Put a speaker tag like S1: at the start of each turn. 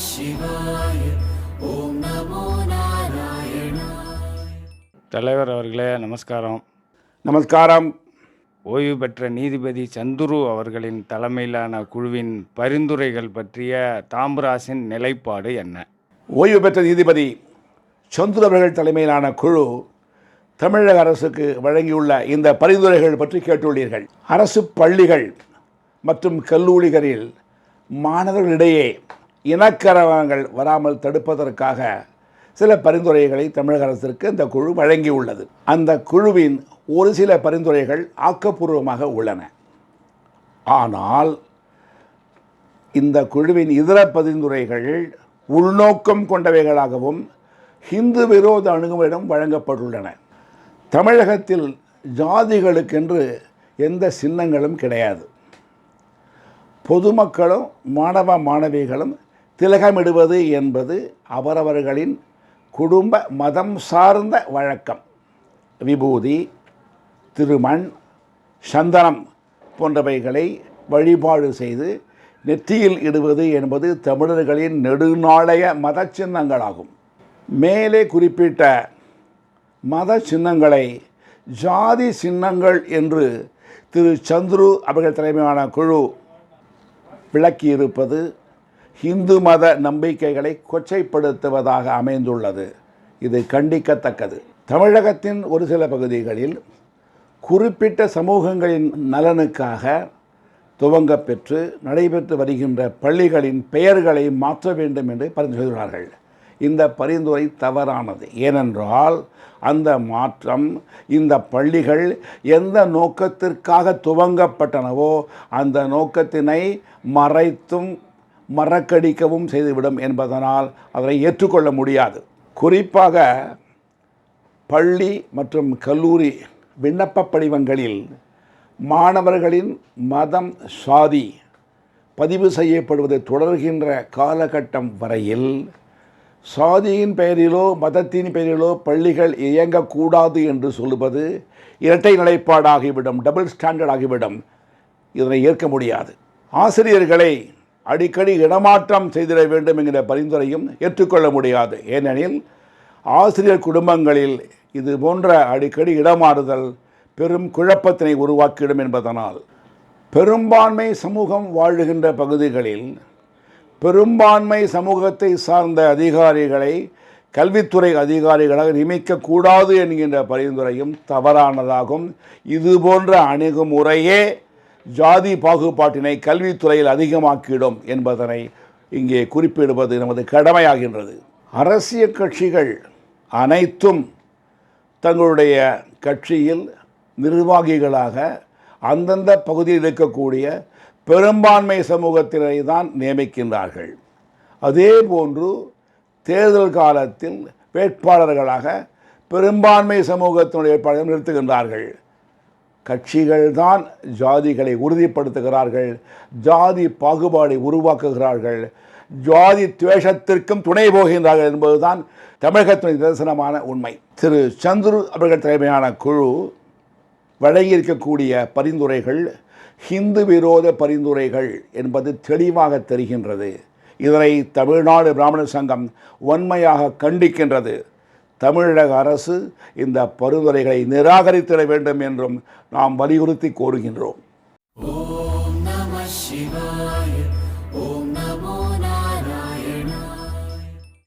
S1: சிவாய. ஓம் நமோ நாராயணாய.
S2: தலைவர் அவர்களே நமஸ்காரம்.
S3: நமஸ்காரம்.
S2: ஓய்வு பெற்ற நீதிபதி சந்துரு அவர்களின் தலைமையிலான குழுவின் பரிந்துரைகள் பற்றிய தாம்பராசின் நிலைப்பாடு என்ன?
S3: ஓய்வு பெற்ற நீதிபதி சந்துரு அவர்கள் தலைமையிலான குழு தமிழக அரசுக்கு வழங்கியுள்ள இந்த பரிந்துரைகள் பற்றி கேட்டுள்ளீர்கள். அரசு பள்ளிகள் மற்றும் கல்லூரிகளில் மாணவர்களிடையே இனக்கலவரங்கள் வராமல் தடுப்பதற்காக சில பரிந்துரைகளை தமிழக அரசிற்கு இந்த குழு வழங்கியுள்ளது. அந்த குழுவின் ஒரு சில பரிந்துரைகள் ஆக்கப்பூர்வமாக உள்ளன. ஆனால் இந்த குழுவின் இதர பரிந்துரைகள் உள்நோக்கம் கொண்டவைகளாகவும் ஹிந்து விரோத அணுகுமுறையிடம் வழங்கப்பட்டுள்ளன. தமிழகத்தில் ஜாதிகளுக்கென்று எந்த சின்னங்களும் கிடையாது. பொதுமக்களும் மாணவ மாணவிகளும் திலகமிடுவது என்பது அவரவர்களின் குடும்ப மதம் சார்ந்த வழக்கம். விபூதி, திருமண், சந்தனம் போன்றவைகளை வழிபாடு செய்து நெற்றியில் இடுவது என்பது தமிழர்களின் நெடுநாளைய மத சின்னங்களாகும். மேலே குறிப்பிட்ட மத சின்னங்களை ஜாதி சின்னங்கள் என்று திரு சந்துரு அவர்கள் தலைமையிலான குழு விளக்கியிருப்பது இந்து மத நம்பிக்கைகளை கொச்சைப்படுத்துவதாக அமைந்துள்ளது. இது கண்டிக்கத்தக்கது. தமிழகத்தின் ஒரு சில பகுதிகளில் குறிப்பிட்ட சமூகங்களின் நலனுக்காக துவங்கப்பெற்று நடைபெற்று வருகின்ற பள்ளிகளின் பெயர்களை மாற்ற வேண்டும் என்று பரிந்துரைக்கிறார்கள். இந்த பரிந்துரை தவறானது. ஏனென்றால் அந்த மாற்றம் இந்த பள்ளிகள் எந்த நோக்கத்திற்காக துவங்கப்பட்டனவோ அந்த நோக்கத்தினை மறைத்தும் மறக்கடிக்கவும் செய்துவிடும் என்பதனால் அதனை ஏற்றுக்கொள்ள முடியாது. குறிப்பாக பள்ளி மற்றும் கல்லூரி விண்ணப்ப படிவங்களில் மாணவர்களின் மதம் சாதி பதிவு செய்யப்படுவது தொடர்கின்ற காலகட்டம் வரையில் சாதியின் பெயரிலோ மதத்தின் பெயரிலோ பள்ளிகள் இயங்கக்கூடாது என்று சொல்லுவது இரட்டை நிலைப்பாடாகிவிடும், டபுள் ஸ்டாண்டர்ட் ஆகிவிடும். இதனை ஏற்க முடியாது. ஆசிரியர்களை அடிக்கடி இடமாற்றம் செய்திட வேண்டும் என்கிற பரிந்துரையும் ஏற்றுக்கொள்ள முடியாது. ஏனெனில் ஆசிரியர் குடும்பங்களில் இது போன்ற அடிக்கடி இடமாறுதல் பெரும் குழப்பத்தினை உருவாக்கிடும் என்பதனால் பெரும்பான்மை சமூகம் வாழுகின்ற பகுதிகளில் பெரும்பான்மை சமூகத்தை சார்ந்த அதிகாரிகளை கல்வித்துறை அதிகாரிகளாக நியமிக்கக்கூடாது என்கின்ற பரிந்துரையும் தவறானதாகும். இதுபோன்ற அணுகுமுறையே ஜாதி பாகுபாட்டினை கல்வித்துறையில் அதிகமாக்கிடும் என்பதனை இங்கே குறிப்பிடுவது நமது கடமையாகின்றது. அரசியல் கட்சிகள் அனைத்தும் தங்களுடைய கட்சியில் நிர்வாகிகளாக அந்தந்த பகுதியில் இருக்கக்கூடிய பெரும்பான்மை சமூகத்தினரை தான் நியமிக்கின்றார்கள். அதே போன்று தேர்தல் காலத்தில் வேட்பாளர்களாக பெரும்பான்மை சமூகத்தினுடைய வேட்பாளர்கள் நிறுத்துகின்றார்கள். கட்சிகள் தான் ஜாதிகளை உறுதிப்படுத்துகிறார்கள், ஜாதி பாகுபாடை உருவாக்குகிறார்கள், ஜாதி துவேஷத்திற்கும் துணை போகின்றார்கள் என்பதுதான் தமிழகத்தின் நிதர்சனமான உண்மை. திரு சந்துரு அவர்கள் தலைமையான குழு வழங்கியிருக்கக்கூடிய பரிந்துரைகள் ஹிந்து விரோத பரிந்துரைகள் என்பது தெளிவாக தெரிகின்றது. இதனை தமிழ்நாடு பிராமணர் சங்கம் வன்மையாக கண்டிக்கின்றது. தமிழக அரசு இந்த பரிந்துரைகளை நிராகரித்திட வேண்டும் என்றும் நாம் வலியுறுத்தி கோருகின்றோம்.
S1: ஓம் நம சிவாய.